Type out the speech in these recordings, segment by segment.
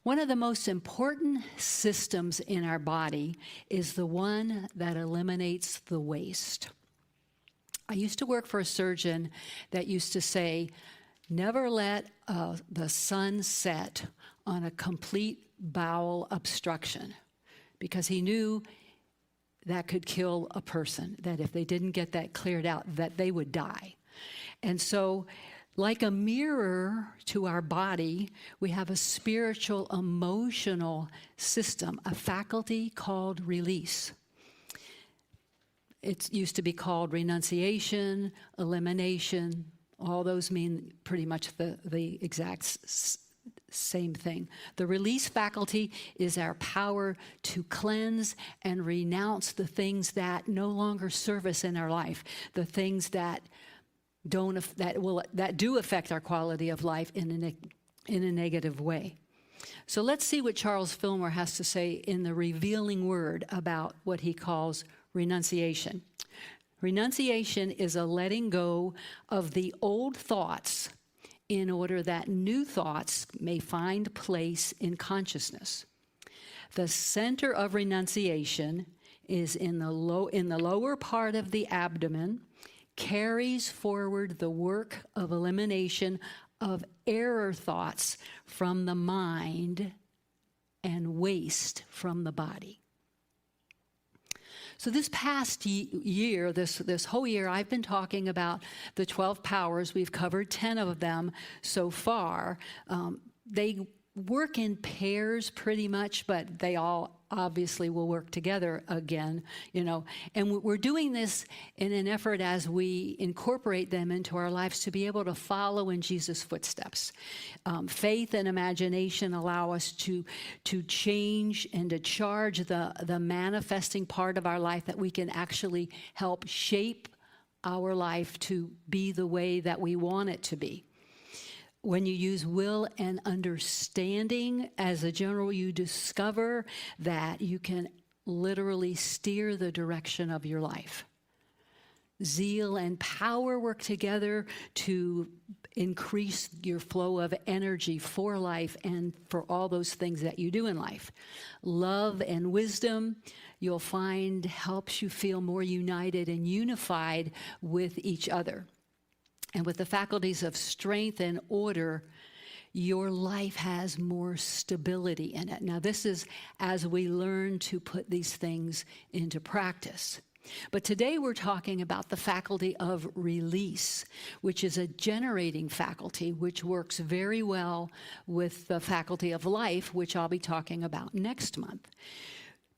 One of the most important systems in our body is the one that eliminates the waste. I used to work for a surgeon that used to say, never let the sun set on a complete bowel obstruction, because he knew that could kill a person, that if they didn't get that cleared out, that they would die. And so, like a mirror to our body, we have a spiritual, emotional system, a faculty called release. It used to be called renunciation, elimination. All those mean pretty much the exact same thing. The release faculty is our power to cleanse and renounce the things that no longer serve us in our life, the things that do affect our quality of life in a negative way. So let's see what Charles Fillmore has to say in the revealing word about what he calls renunciation. Renunciation is a letting go of the old thoughts in order that new thoughts may find place in consciousness. The center of renunciation is in the lower part of the abdomen, carries forward the work of elimination of error thoughts from the mind and waste from the body. So this past year, this whole year, I've been talking about the 12 powers. We've covered 10 of them so far. They work in pairs pretty much, but they all obviously will work together again, And we're doing this in an effort as we incorporate them into our lives to be able to follow in Jesus' footsteps. Faith and imagination allow us to change and to charge the manifesting part of our life, that we can actually help shape our life to be the way that we want it to be. When you use will and understanding as a general, you discover that you can literally steer the direction of your life. Zeal and power work together to increase your flow of energy for life and for all those things that you do in life. Love and wisdom, you'll find, helps you feel more united and unified with each other. And with the faculties of strength and order, your life has more stability in it. Now, this is as we learn to put these things into practice. But today we're talking about the faculty of release, which is a generating faculty, which works very well with the faculty of life, which I'll be talking about next month.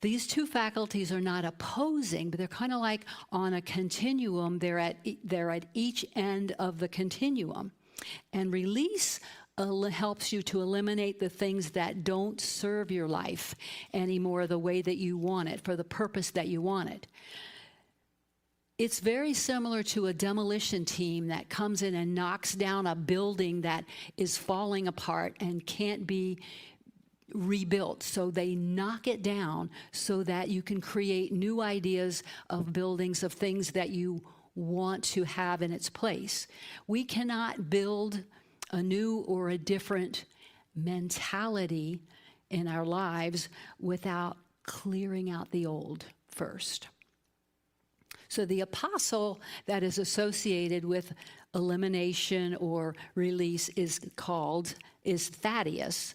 These two faculties are not opposing, but they're kind of like on a continuum. They're at each end of the continuum. And release helps you to eliminate the things that don't serve your life anymore the way that you want it, for the purpose that you want it. It's very similar to a demolition team that comes in and knocks down a building that is falling apart and can't be rebuilt. So they knock it down so that you can create new ideas of buildings, of things that you want to have in its place. We cannot build a new or a different mentality in our lives without clearing out the old first. So the apostle that is associated with elimination or release is Thaddeus.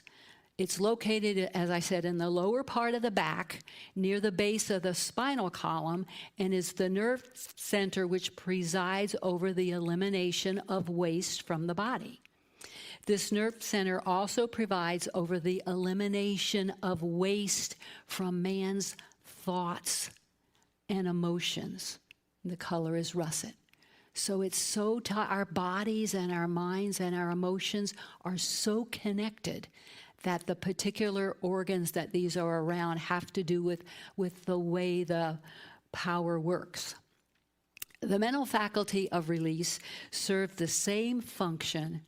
It's located, as I said, in the lower part of the back, near the base of the spinal column, and is the nerve center which presides over the elimination of waste from the body. This nerve center also provides over the elimination of waste from man's thoughts and emotions. The color is russet. So it's so our bodies and our minds and our emotions are so connected that the particular organs that these are around have to do with the way the power works. The mental faculty of release serves the same function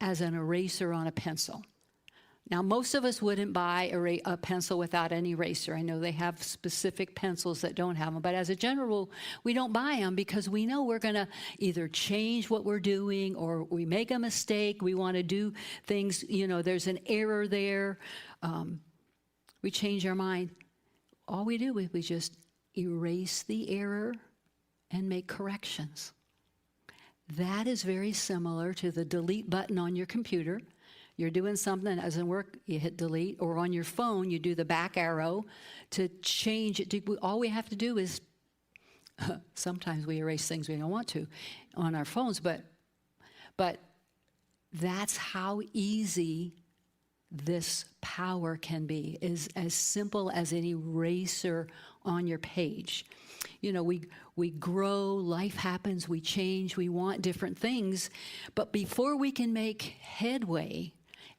as an eraser on a pencil. Now, most of us wouldn't buy a pencil without an eraser. I know they have specific pencils that don't have them, but as a general rule, we don't buy them because we know we're going to either change what we're doing or we make a mistake. We want to do things, there's an error there. We change our mind. All we do is we just erase the error and make corrections. That is very similar to the delete button on your computer. You're doing something that doesn't work, you hit delete, or on your phone, you do the back arrow to change it. All we have to do is, sometimes we erase things we don't want to on our phones, but that's how easy this power can be, is as simple as an eraser on your page. We grow, life happens, we change, we want different things, but before we can make headway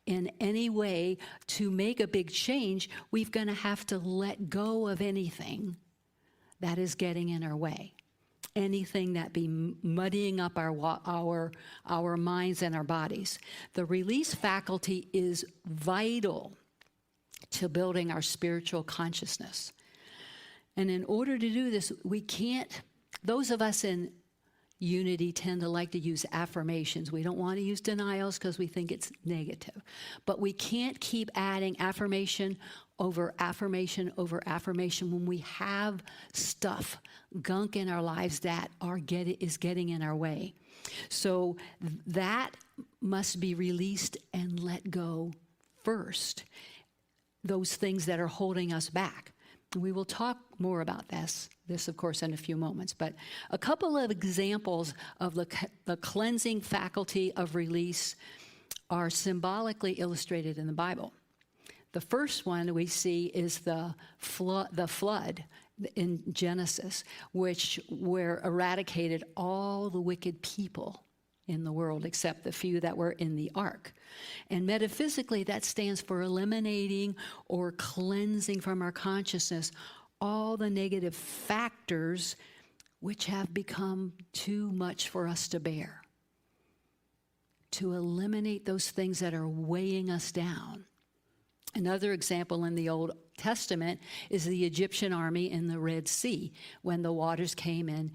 in any way to make a big change, we're going to have to let go of anything that is getting in our way. Anything that be muddying up our minds and our bodies. The release faculty is vital to building our spiritual consciousness. And in order to do this, we can't, those of us in Unity tend to like to use affirmations. We don't want to use denials because we think it's negative. But we can't keep adding affirmation over affirmation over affirmation when we have stuff, gunk in our lives that is getting in our way. So that must be released and let go first. Those things that are holding us back. We will talk more about this of course, in a few moments. But a couple of examples of the cleansing faculty of release are symbolically illustrated in the Bible. The first one we see is the flood in Genesis, where eradicated all the wicked people in the world except the few that were in the ark. And metaphysically, that stands for eliminating or cleansing from our consciousness all the negative factors which have become too much for us to bear. To eliminate those things that are weighing us down. Another example in the Old Testament is the Egyptian army in the Red Sea, when the waters came and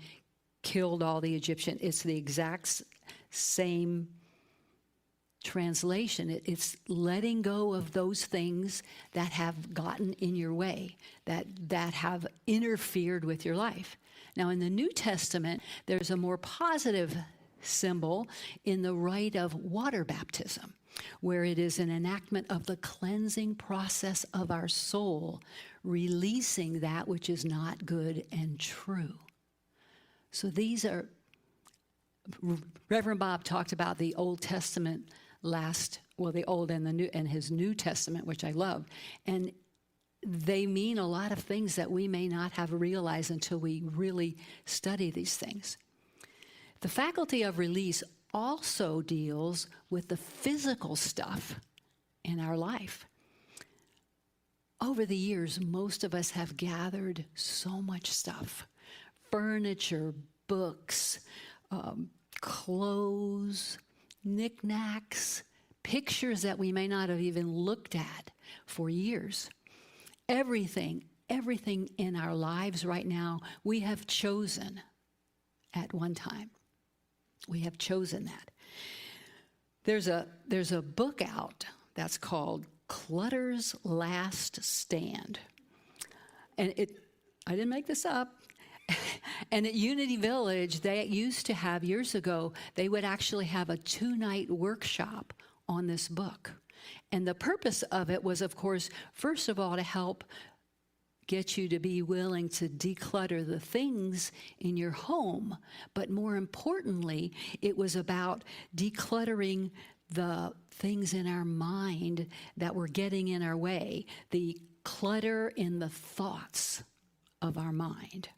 killed all the Egyptians. It's the exact same translation. It's letting go of those things that have gotten in your way, that have interfered with your life. Now, in the New Testament, there's a more positive symbol in the rite of water baptism, where it is an enactment of the cleansing process of our soul, releasing that which is not good and true. So these are, Reverend Bob talked about the Old Testament the Old and the New, and his New Testament, which I love. And they mean a lot of things that we may not have realized until we really study these things. The faculty of release also deals with the physical stuff in our life. Over the years, most of us have gathered so much stuff. Furniture, books, clothes, knickknacks, pictures that we may not have even looked at for years. Everything in our lives right now, we have chosen at one time. We have chosen that. There's a book out that's called Clutter's Last Stand. And I didn't make this up. And at Unity Village, they used to have, years ago, they would actually have a 2-night workshop on this book. And the purpose of it was, of course, first of all, to help get you to be willing to declutter the things in your home. But more importantly, it was about decluttering the things in our mind that were getting in our way, the clutter in the thoughts of our mind.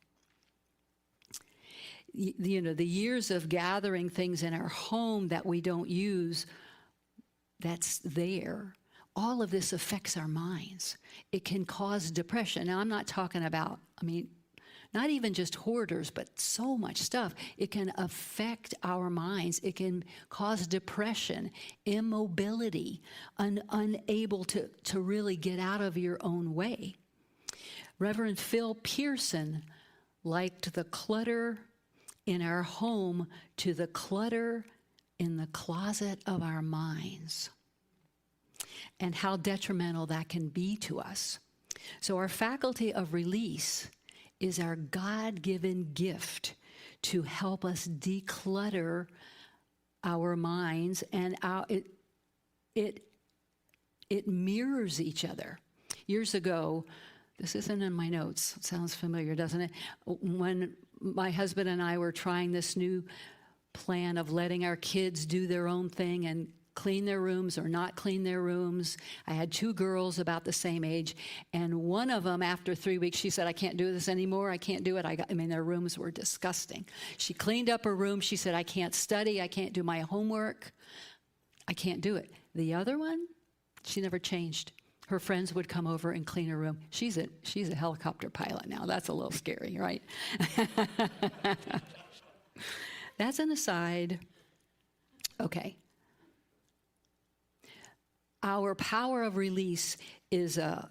The years of gathering things in our home that we don't use, that's there. All of this affects our minds. It can cause depression. Now, I'm not talking about, not even just hoarders, but so much stuff. It can affect our minds. It can cause depression, immobility, unable to really get out of your own way. Reverend Phil Pearson liked the clutter in our home to the clutter in the closet of our minds, and how detrimental that can be to us. So our faculty of release is our God-given gift to help us declutter our minds, and it mirrors each other. Years ago, this isn't in my notes. It sounds familiar, doesn't it? When my husband and I were trying this new plan of letting our kids do their own thing and clean their rooms or not clean their rooms. I had 2 girls about the same age, and one of them, after 3 weeks, she said, I can't do this anymore. I can't do it. I mean, their rooms were disgusting. She cleaned up her room. She said, I can't study. I can't do my homework. I can't do it. The other one, she never changed. Her friends would come over and clean her room. She's a helicopter pilot now. That's a little scary, right? That's an aside. Okay. Our power of release is a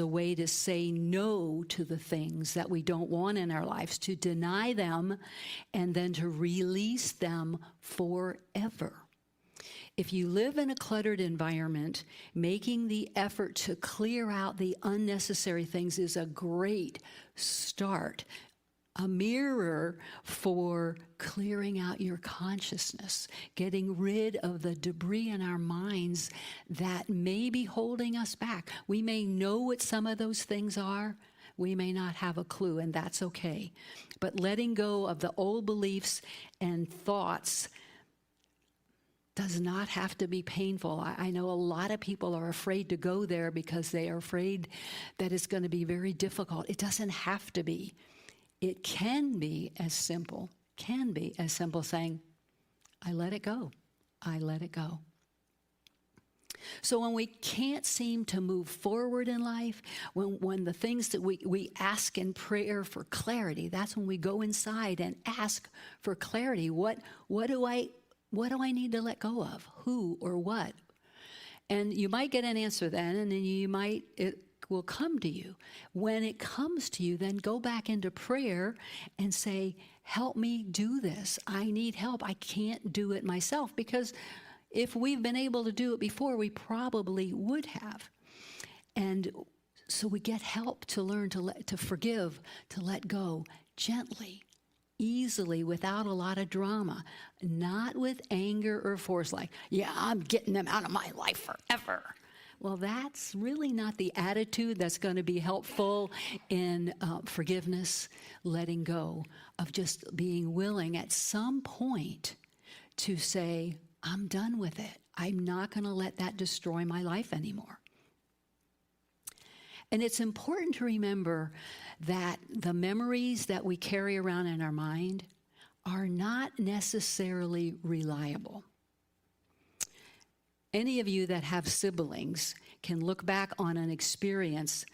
way to say no to the things that we don't want in our lives, to deny them, and then to release them forever. If you live in a cluttered environment, making the effort to clear out the unnecessary things is a great start, a mirror for clearing out your consciousness, getting rid of the debris in our minds that may be holding us back. We may know what some of those things are. We may not have a clue, and that's okay. But letting go of the old beliefs and thoughts does not have to be painful. I know a lot of people are afraid to go there because they are afraid that it's going to be very difficult. It doesn't have to be. It can be as simple saying, I let it go. I let it go. So when we can't seem to move forward in life, when the things that we ask in prayer for clarity, that's when we go inside and ask for clarity. What do I need to let go of? Who or what? And you might get an answer then, and then it will come to you. When it comes to you, then go back into prayer and say, help me do this. I need help. I can't do it myself, because if we've been able to do it before, we probably would have. And so we get help to learn to forgive, to let go gently, easily, without a lot of drama, not with anger or force, like, yeah, I'm getting them out of my life forever. Well, that's really not the attitude that's going to be helpful in forgiveness, letting go, of just being willing at some point to say, I'm done with it. I'm not going to let that destroy my life anymore. And it's important to remember that the memories that we carry around in our mind are not necessarily reliable. Any of you that have siblings can look back on an experience,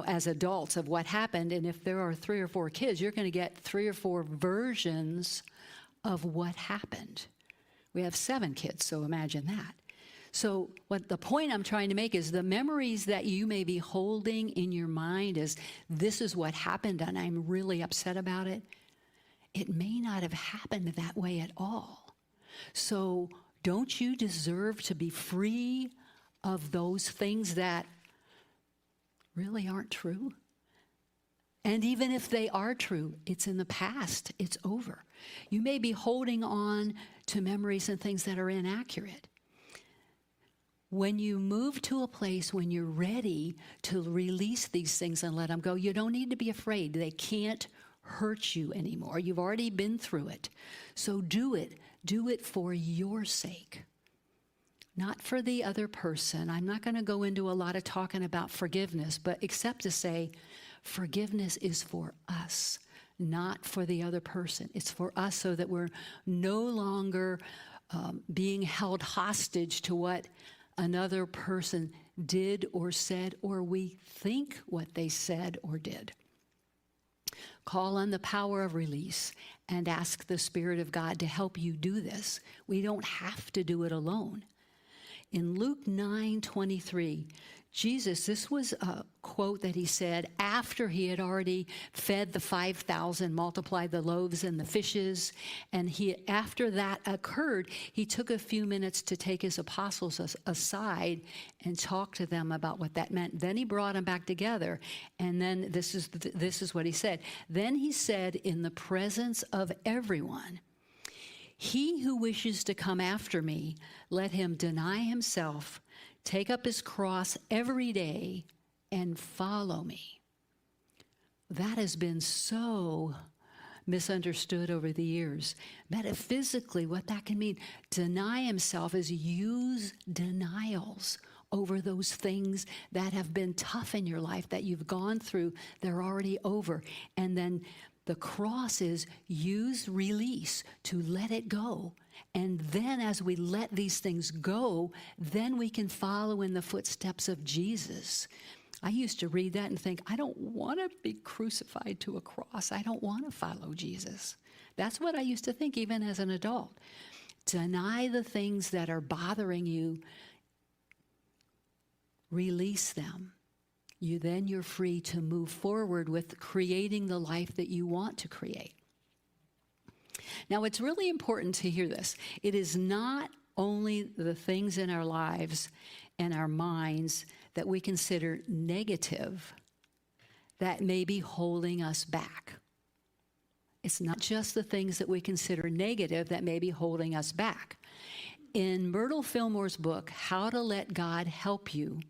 as adults, of what happened. And if there are 3 or 4 kids, you're going to get 3 or 4 versions of what happened. We have 7 kids, so imagine that. So what the point I'm trying to make is the memories that you may be holding in your mind is, this is what happened and I'm really upset about it. It may not have happened that way at all. So don't you deserve to be free of those things that really aren't true? And even if they are true, it's in the past. It's over. You may be holding on to memories and things that are inaccurate. When you move to a place when you're ready to release these things and let them go, you don't need to be afraid. They can't hurt you anymore. You've already been through it. So do it. Do it for your sake, not for the other person. I'm not going to go into a lot of talking about forgiveness, but except to say forgiveness is for us, not for the other person. It's for us so that we're no longer being held hostage to what another person did or said, or we think what they said or did. Call on the power of release and ask the Spirit of God to help you do this. We don't have to do it alone. In Luke 9:23, Jesus, this was a quote that he said after he had already fed the 5,000, multiplied the loaves and the fishes, and after that occurred, he took a few minutes to take his apostles aside and talk to them about what that meant. Then he brought them back together, and then this is what he said. Then he said in the presence of everyone, "He who wishes to come after me, let him deny himself, take up his cross every day, and follow me." That has been so misunderstood over the years. Metaphysically, what that can mean, deny himself, is use denials over those things that have been tough in your life, that you've gone through, they're already over. And then the cross is use release to let it go. And then as we let these things go, then we can follow in the footsteps of Jesus. I used to read that and think, I don't want to be crucified to a cross. I don't want to follow Jesus. That's what I used to think even as an adult. Deny the things that are bothering you. Release them. You're free to move forward with creating the life that you want to create. Now, it's really important to hear this. It is not only the things in our lives and our minds that we consider negative that may be holding us back. It's not just the things that we consider negative that may be holding us back. In Myrtle Fillmore's book, How to Let God Help You,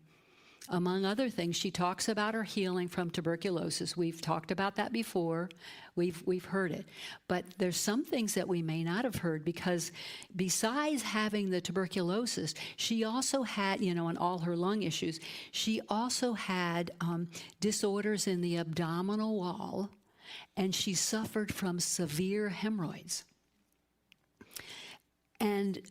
among other things, she talks about her healing from tuberculosis. We've talked about that before. We've heard it. But there's some things that we may not have heard, because besides having the tuberculosis, she also had, and all her lung issues, she also had disorders in the abdominal wall, and she suffered from severe hemorrhoids. And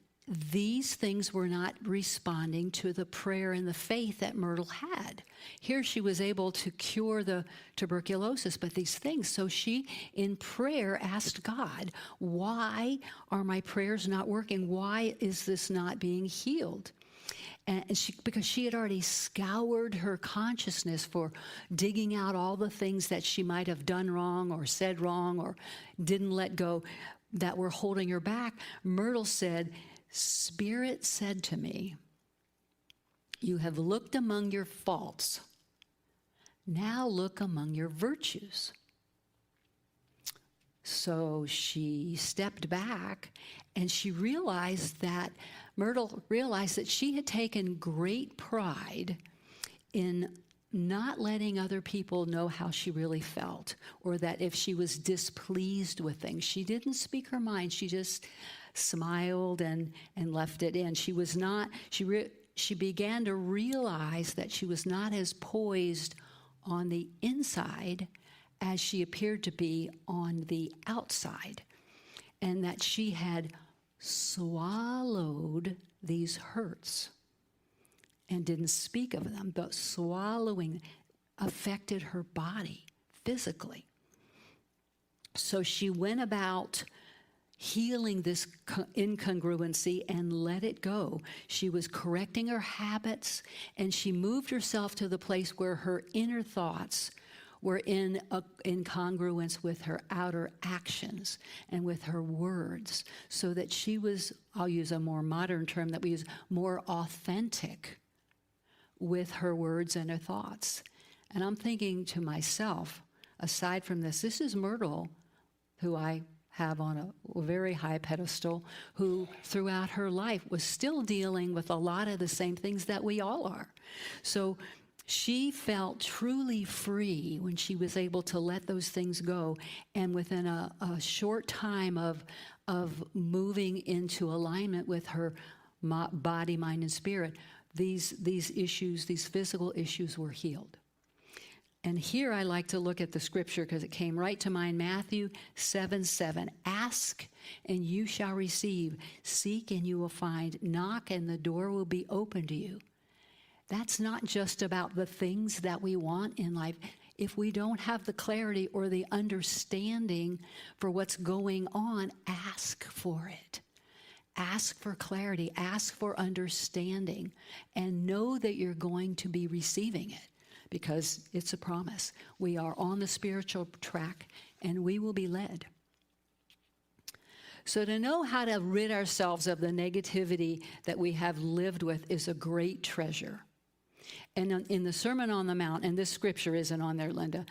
these things were not responding to the prayer and the faith that Myrtle had. Here she was able to cure the tuberculosis, but these things. So she, in prayer, asked God, why are my prayers not working? Why is this not being healed? And because she had already scoured her consciousness for digging out all the things that she might have done wrong or said wrong or didn't let go that were holding her back. Myrtle said, Spirit said to me, you have looked among your faults. Now look among your virtues. So she stepped back and Myrtle realized that she had taken great pride in not letting other people know how she really felt, or that if she was displeased with things. She didn't speak her mind. She just smiled and left it in. She began to realize that she was not as poised on the inside as she appeared to be on the outside, and that she had swallowed these hurts and didn't speak of them, but swallowing affected her body physically. So she went about healing this incongruency and let it go. She was correcting her habits, and she moved herself to the place where her inner thoughts were in congruence with her outer actions and with her words, so that she was, I'll use a more modern term that we use, more authentic with her words and her thoughts. And I'm thinking to myself, aside from this is Myrtle, who I have on a very high pedestal, who throughout her life was still dealing with a lot of the same things that we all are. So she felt truly free when she was able to let those things go. And within a short time of moving into alignment with her body, mind, and spirit, these issues, these physical issues, were healed. And here I like to look at the scripture because it came right to mind. Matthew 7:7. Ask and you shall receive. Seek and you will find. Knock and the door will be open to you. That's not just about the things that we want in life. if we don't have the clarity or the understanding for what's going on, ask for it. Ask for clarity, ask for understanding, and know that you're going to be receiving it because it's a promise. We are on the spiritual track and we will be led. So to know how to rid ourselves of the negativity that we have lived with is a great treasure. And in the Sermon on the Mount, and this scripture isn't on there, Linda,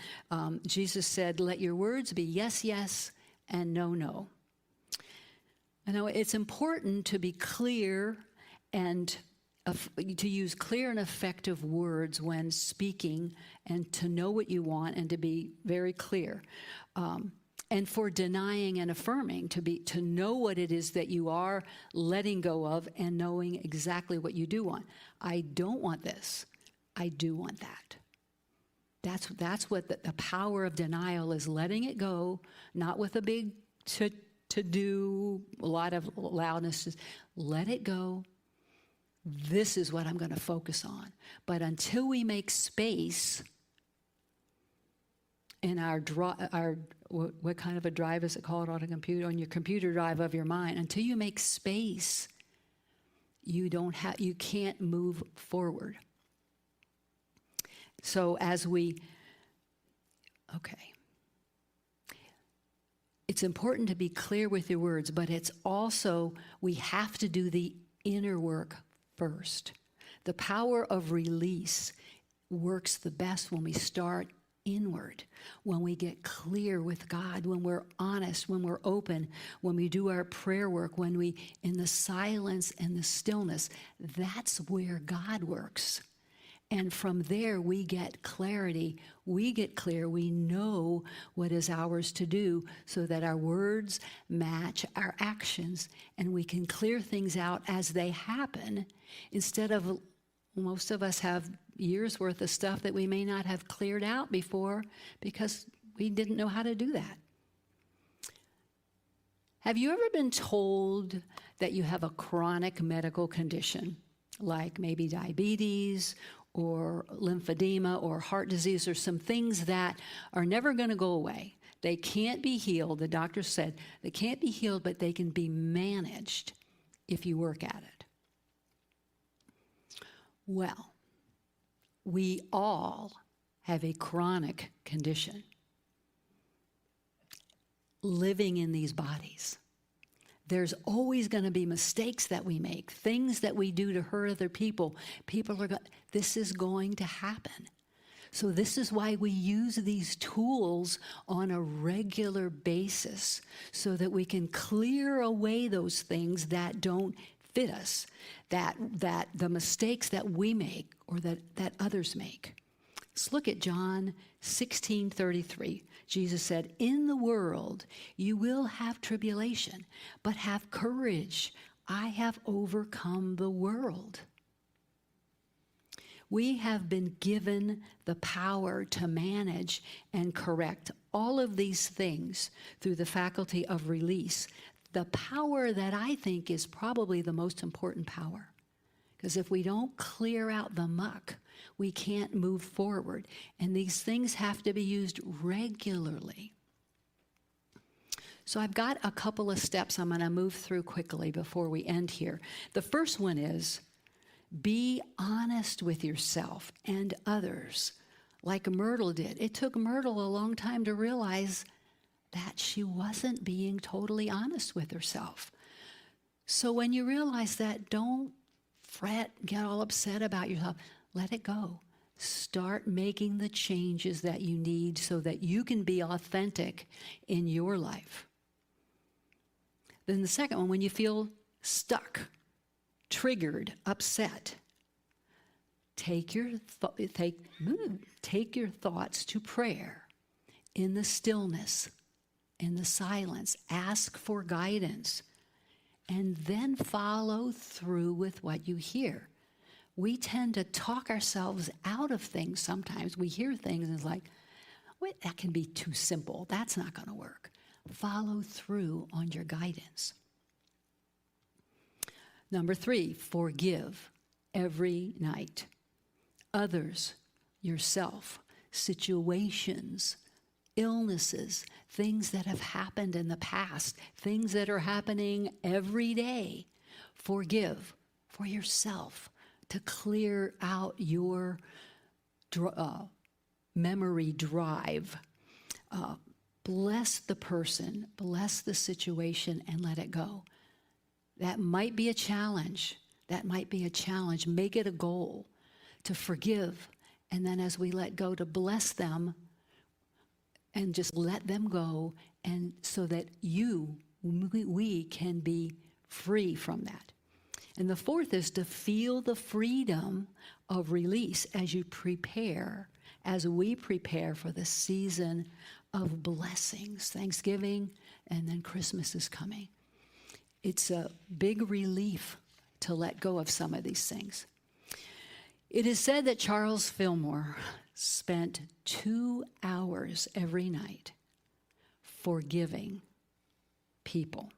Jesus said, let your words be yes, yes, and no, no. You know, it's important to be clear and to use clear and effective words when speaking and to know what you want and to be very clear. And for denying and affirming, to know what it is that you are letting go of and knowing exactly what you do want. I don't want this. I do want that. That's what the power of denial is, letting it go, not with a big to do, a lot of loudness. Just let it go. This is what I'm going to focus on. But until we make space in our what kind of a drive is it called on a computer? On your computer drive of your mind. Until you make space, you can't move forward. So it's important to be clear with your words, but it's also, we have to do the inner work first. The power of release works the best when we start inward, when we get clear with God, when we're honest, when we're open, when we do our prayer work, when we, in the silence and the stillness, that's where God works. And from there, we get clarity, we get clear, we know what is ours to do so that our words match our actions and we can clear things out as they happen instead of, most of us have years worth of stuff that we may not have cleared out before because we didn't know how to do that. Have you ever been told that you have a chronic medical condition, like maybe diabetes or lymphedema or heart disease or some things that are never going to go away? They can't be healed. The doctor said they can't be healed, but they can be managed if you work at it. Well, we all have a chronic condition living in these bodies. There's always going to be mistakes that we make, things that we do to hurt other people. This is going to happen. So this is why we use these tools on a regular basis so that we can clear away those things that don't fit us, that the mistakes that we make or that others make. Let's look at John 16:33. Jesus said, in the world you will have tribulation, but have courage. I have overcome the world. We have been given the power to manage and correct all of these things through the faculty of release. The power that I think is probably the most important power. Because if we don't clear out the muck, we can't move forward. And these things have to be used regularly. So I've got a couple of steps I'm going to move through quickly before we end here. The first one is be honest with yourself and others, like Myrtle did. It took Myrtle a long time to realize that she wasn't being totally honest with herself. So when you realize that, don't fret, get all upset about yourself. Let it go. Start making the changes that you need so that you can be authentic in your life. Then the second one, when you feel stuck, triggered, upset, take your thoughts to prayer in the stillness, in the silence. Ask for guidance. And then follow through with what you hear. We tend to talk ourselves out of things sometimes. We hear things and it's like, wait, that can be too simple. That's not going to work. Follow through on your guidance. Number 3, forgive every night. Others, yourself. situations, illnesses, things that have happened in the past, things that are happening every day. Forgive for yourself to clear out your memory drive. Bless the person, bless the situation, and let it go. That might be a challenge. That might be a challenge. Make it a goal to forgive. And then as we let go, to bless them and just let them go, and so that we can be free from that. And the fourth is to feel the freedom of release as we prepare for the season of blessings. Thanksgiving, and then Christmas is coming. It's a big relief to let go of some of these things. It is said that Charles Fillmore spent 2 hours every night forgiving people.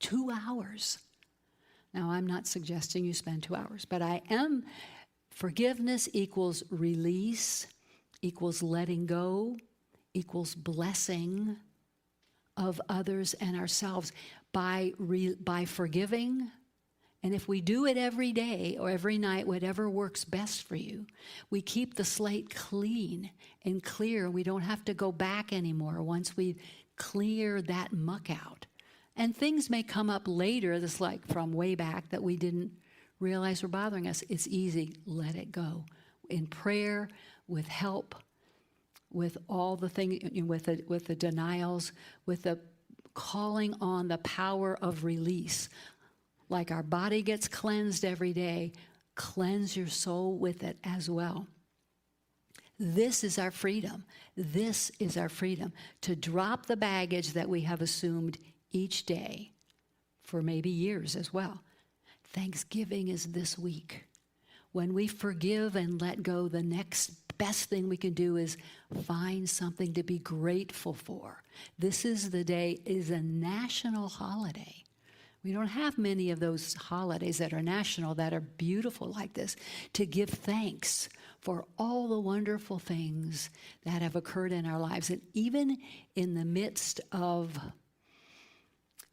2 hours. Now, I'm not suggesting you spend 2 hours, but forgiveness equals release, equals letting go, equals blessing of others and ourselves. By forgiving, and if we do it every day or every night, whatever works best for you, we keep the slate clean and clear. We don't have to go back anymore once we clear that muck out. And things may come up later, that's like from way back, that we didn't realize were bothering us. It's easy. Let it go. In prayer, with help, with all the things, with the denials, with the calling on the power of release. Like our body gets cleansed every day, cleanse your soul with it as well. This is our freedom. This is our freedom to drop the baggage that we have assumed each day for maybe years as well. Thanksgiving is this week. When we forgive and let go, the next best thing we can do is find something to be grateful for. This is the day, is a national holiday. We don't have many of those holidays that are national, that are beautiful like this, to give thanks for all the wonderful things that have occurred in our lives. And even in the midst of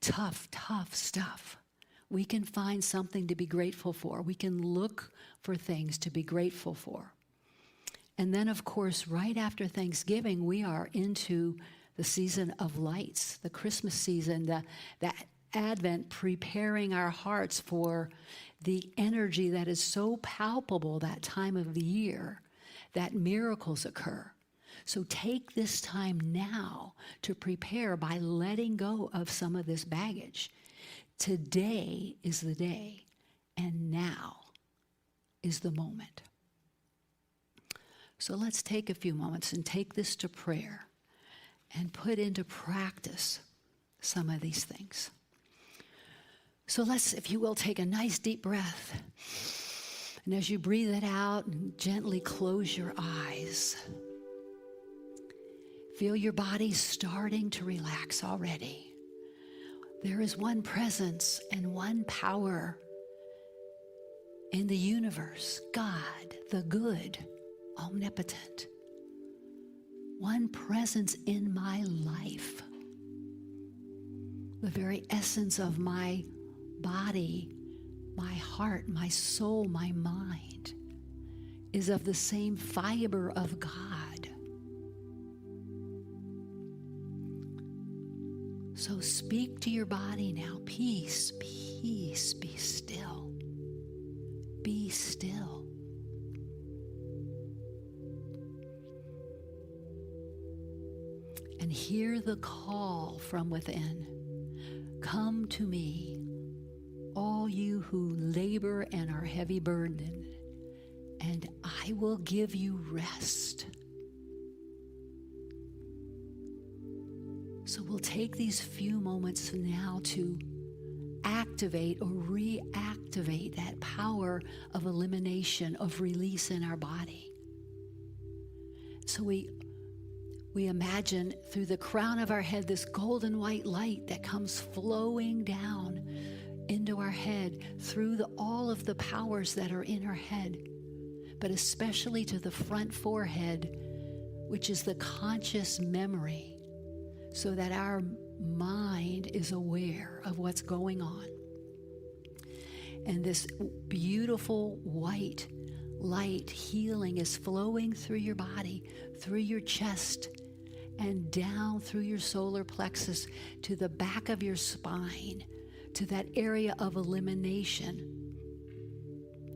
tough stuff, we can find something to be grateful for. We can look for things to be grateful for. And then, of course, right after Thanksgiving, we are into the season of lights, the Christmas season, the Advent, preparing our hearts for the energy that is so palpable that time of the year, that miracles occur. So take this time now to prepare by letting go of some of this baggage. Today is the day, and now is the moment. So let's take a few moments and take this to prayer and put into practice some of these things. So let's, if you will, take a nice deep breath. And as you breathe it out, gently close your eyes. Feel your body starting to relax already. There is one presence and one power in the universe, God, the good, omnipotent. One presence in my life. The very essence of my body, my heart, my soul, my mind is of the same fiber of God. So speak to your body now. Peace, peace, be still. Be still. And hear the call from within. Come to me, all you who labor and are heavy burdened, and I will give you rest. So we'll take these few moments now to activate or reactivate that power of elimination, of release in our body. So we imagine through the crown of our head this golden white light that comes flowing down into our head through all of the powers that are in our head, but especially to the front forehead, which is the conscious memory, so that our mind is aware of what's going on. And this beautiful white light healing is flowing through your body, through your chest, and down through your solar plexus to the back of your spine, to that area of elimination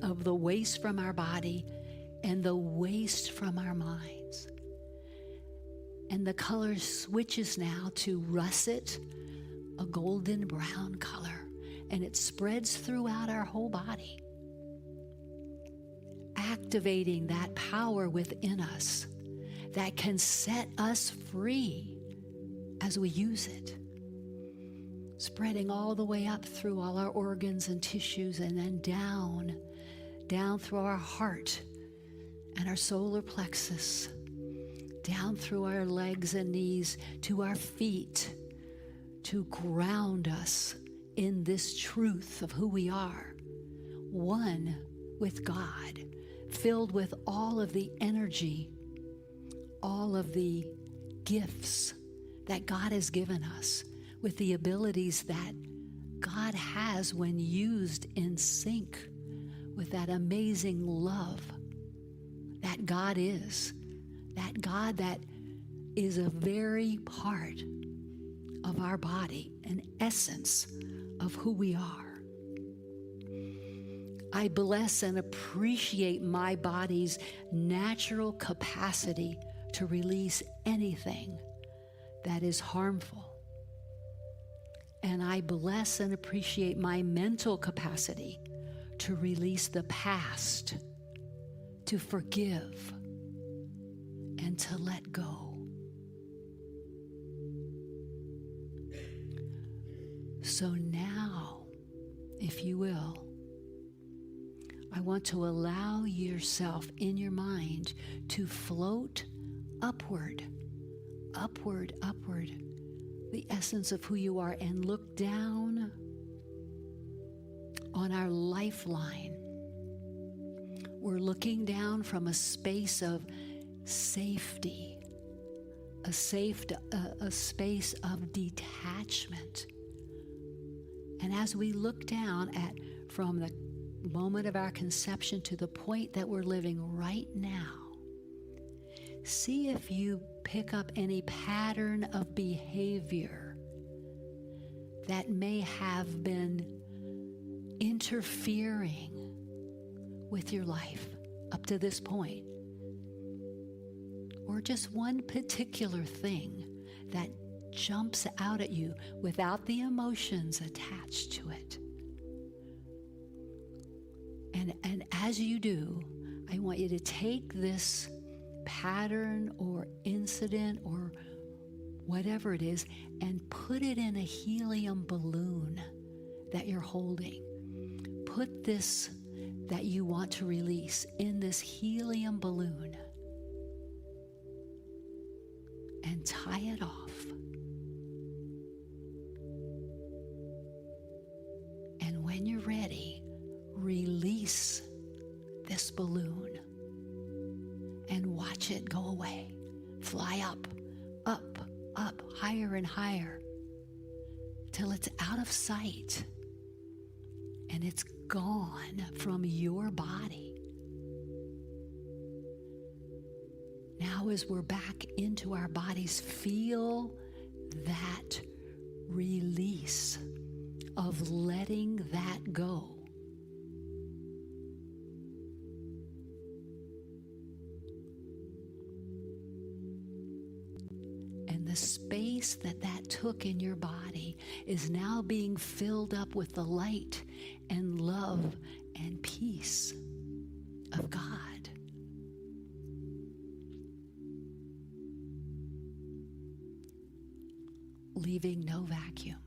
of the waste from our body and the waste from our minds. And the color switches now to russet, a golden brown color, and it spreads throughout our whole body, activating that power within us that can set us free as we use it, spreading all the way up through all our organs and tissues, and then down through our heart and our solar plexus, down through our legs and knees to our feet, to ground us in this truth of who we are, one with God, filled with all of the energy, all of the gifts that God has given us, with the abilities that God has when used in sync with that amazing love that God is, that God that is a very part of our body, an essence of who we are. I bless and appreciate my body's natural capacity to release anything that is harmful. And I bless and appreciate my mental capacity to release the past, to forgive, and to let go. So now, if you will, I want to allow yourself in your mind to float upward, upward, upward, the essence of who you are, and look down on our lifeline. We're looking down from a space of safety, a space of detachment. And as we look down from the moment of our conception to the point that we're living right now, see if you pick up any pattern of behavior that may have been interfering with your life up to this point, or just one particular thing that jumps out at you without the emotions attached to it. And as you do, I want you to take this pattern or incident or whatever it is and put it in a helium balloon that you're holding. Put this that you want to release in this helium balloon and tie it off. And when you're ready, release this balloon and watch it go away. Fly up, up, up, higher and higher, till it's out of sight and it's gone from your body. Now, as we're back into our bodies, feel that release of letting that go. And the space that took in your body is now being filled up with the light and love and peace of God. Leaving no vacuum.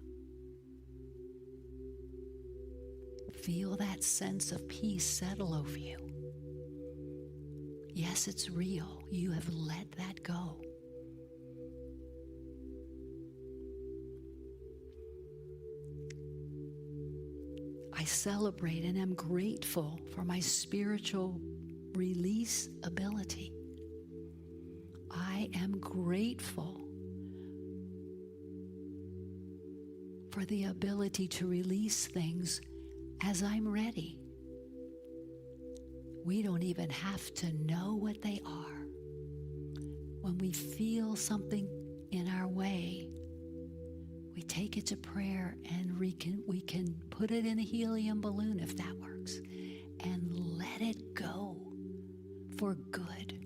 Feel that sense of peace settle over you. Yes, it's real. You have let that go. I celebrate and am grateful for my spiritual release ability. I I am grateful for the ability to release things as I'm ready. We don't even have to know what they are. When we feel something in our way, we take it to prayer and we can put it in a helium balloon if that works, and let it go for good.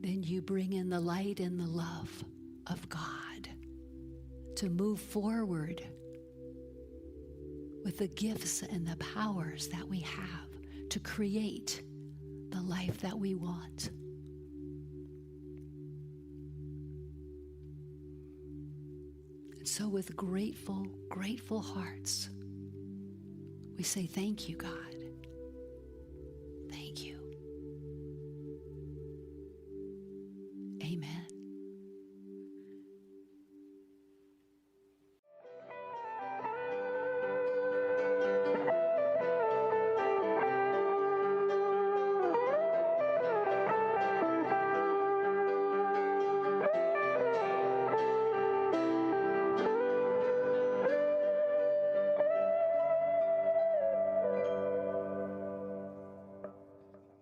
Then you bring in the light and the love of God to move forward with the gifts and the powers that we have to create the life that we want. And so with grateful hearts, we say, thank you, God.